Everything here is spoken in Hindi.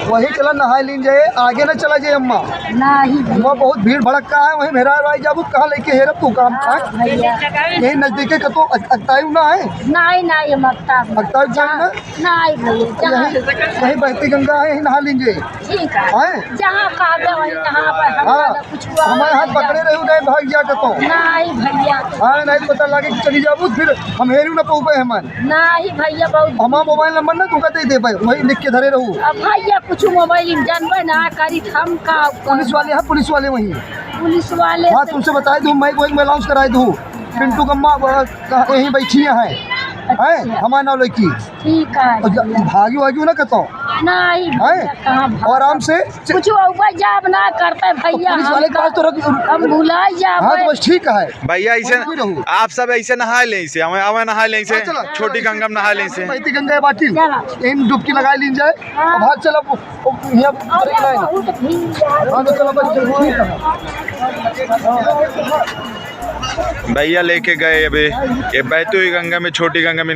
वही चला नहा लीन जाए, आगे न चला जाए अम्मा। नहीं अम्मा बहुत भीड़ भड़का है, वही मेरा भाई जाबू कहाँ लेके हेरब तू काम भैया, यही नजदीके का तो अक्तायु ना है। नहीं नहीं मक्ता अक्तायु जाए ना, नहीं भैया, यही बहती गंगा है, यही नहा लीन जाए। ठीक है, जहाँ कहा वही नहा पर हाँ, कुछ हमारे हाथ पकड़े रहे गए भाग जा तो नहीं भैया। हाँ नहीं पता लगे कि चली जाबू फिर हम हेरू ना पहुँचे हमान। नहीं भैया बहुत हमारा मोबाइल नंबर ना तू कहते दे पाए, वही लिख के धरे रहू। अब भैया कुछ मोबाइल जानबे ना करी हम का पुलिस वाले हैं, पुलिस वाले वही। पुलिस वाले हाँ तुमसे बताए दूँ, मैं वही अनाउंस कराए दूँ। पिंटू कम्मा यहीं बैठी हैं हमारे नाव लड़की। ठीक है, भागी वागी ना कहता नहीं है आराम से कुछ जाब ना करते भैया। पुलिस वाले के पास तो हम भुलाई जाब। हाँ तो बस ठीक है भैया, ऐसे आप सब ऐसे नहा ले, इसे हमें नहा ले, इसे छोटी गंगा में नहा ले, इसे बहती गंगा बाटी इन डुबकी लगा ली जाए। अब भाग चलो भैया लेके गए अभी ये बहती हुई गंगा में, छोटी गंगा में